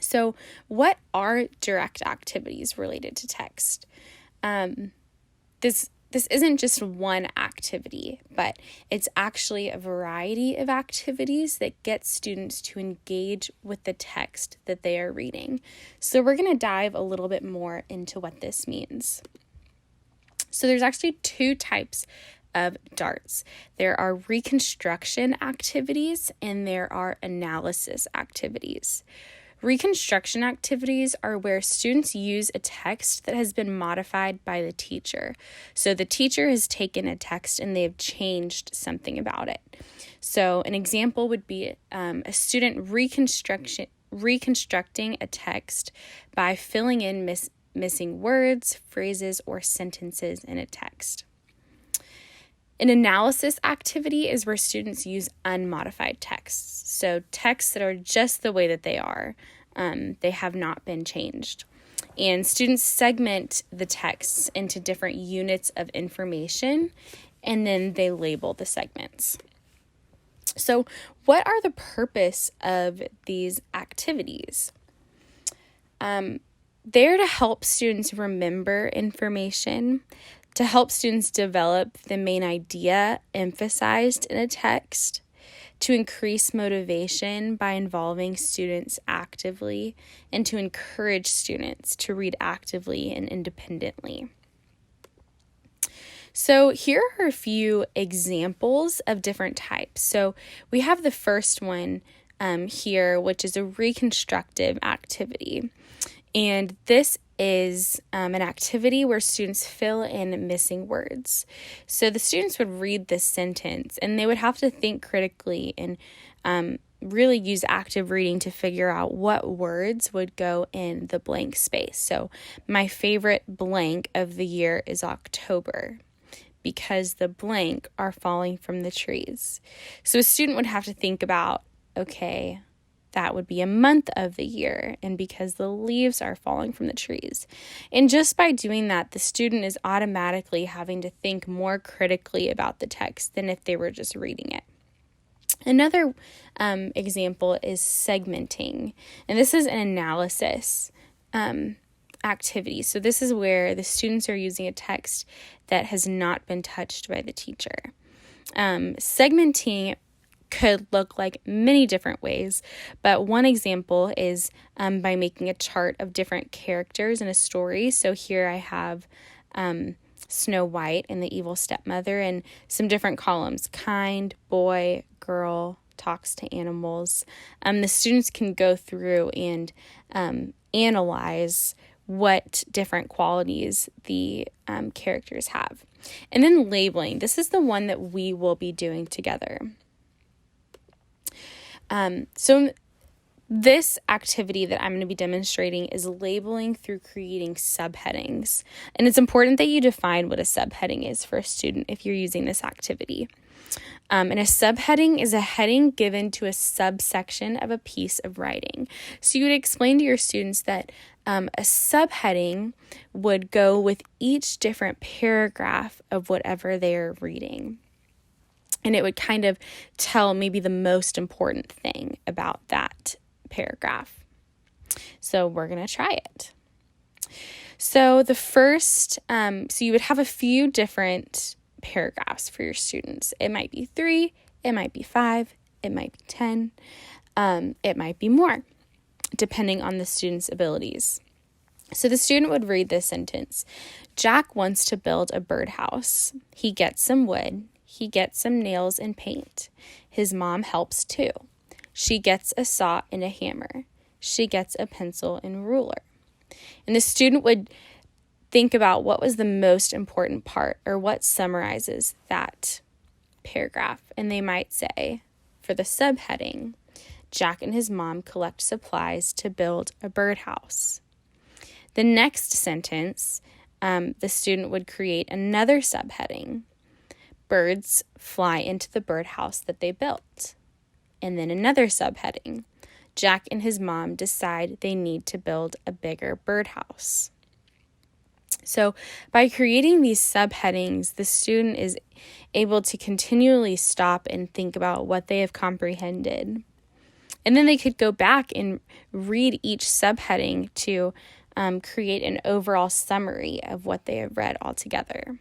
So what are direct activities related to text? This isn't just one activity, but it's actually a variety of activities that get students to engage with the text that they are reading. So we're going to dive a little bit more into what this means. So there's actually two types of DARTs. There are reconstruction activities and there are analysis activities. Reconstruction activities are where students use a text that has been modified by the teacher. So the teacher has taken a text and they have changed something about it. So an example would be a student reconstructing a text by filling in missing words, phrases, or sentences in a text. An analysis activity is where students use unmodified texts, so texts that are just the way that they are. They have not been changed. And students segment the texts into different units of information, and then they label the segments. So what are the purpose of these activities? They're to help students remember information, to help students develop the main idea emphasized in a text, to increase motivation by involving students actively, and to encourage students to read actively and independently. So here are a few examples of different types. So we have the first one here, which is a reconstructive activity. And this is an activity where students fill in missing words. So the students would read this sentence and they would have to think critically and really use active reading to figure out what words would go in the blank space. So my favorite blank of the year is October, because the blank are falling from the trees. So a student would have to think about, okay, that would be a month of the year, and because the leaves are falling from the trees. And just by doing that, the student is automatically having to think more critically about the text than if they were just reading it. Another example is segmenting, and this is an analysis activity. So this is where the students are using a text that has not been touched by the teacher. Segmenting could look like many different ways, but one example is by making a chart of different characters in a story. So here I have Snow White and the evil stepmother and some different columns: kind, boy, girl, talks to animals. The students can go through and analyze what different qualities the characters have. And then labeling. This is the one that we will be doing together. So this activity that I'm going to be demonstrating is labeling through creating subheadings. And it's important that you define what a subheading is for a student if you're using this activity. And a subheading is a heading given to a subsection of a piece of writing. So you would explain to your students that a subheading would go with each different paragraph of whatever they're reading. And it would kind of tell maybe the most important thing about that paragraph. So we're going to try it. So the first, so you would have a few different paragraphs for your students. It might be 3, it might be 5, it might be 10, it might be more, depending on the student's abilities. So the student would read this sentence: Jack wants to build a birdhouse. He gets some wood. He gets some nails and paint. His mom helps too. She gets a saw and a hammer. She gets a pencil and ruler. And the student would think about what was the most important part or what summarizes that paragraph. And they might say, for the subheading, Jack and his mom collect supplies to build a birdhouse. The next sentence, the student would create another subheading: birds fly into the birdhouse that they built. And then another subheading: Jack and his mom decide they need to build a bigger birdhouse. So by creating these subheadings, the student is able to continually stop and think about what they have comprehended. And then they could go back and read each subheading to create an overall summary of what they have read altogether.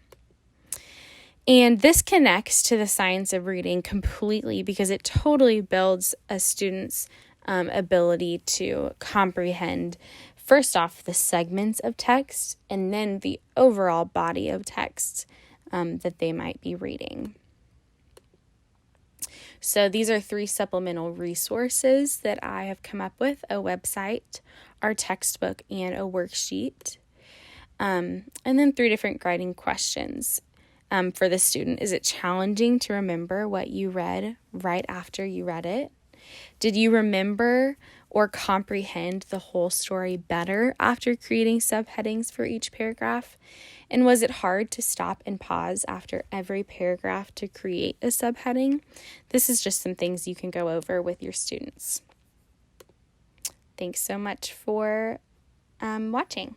And this connects to the science of reading completely because it totally builds a student's ability to comprehend, first off, the segments of text and then the overall body of text that they might be reading. So these are 3 supplemental resources that I have come up with: a website, our textbook, and a worksheet. And then 3 different guiding questions for the student. Is it challenging to remember what you read right after you read it? Did you remember or comprehend the whole story better after creating subheadings for each paragraph? And was it hard to stop and pause after every paragraph to create a subheading? This is just some things you can go over with your students. Thanks so much for watching.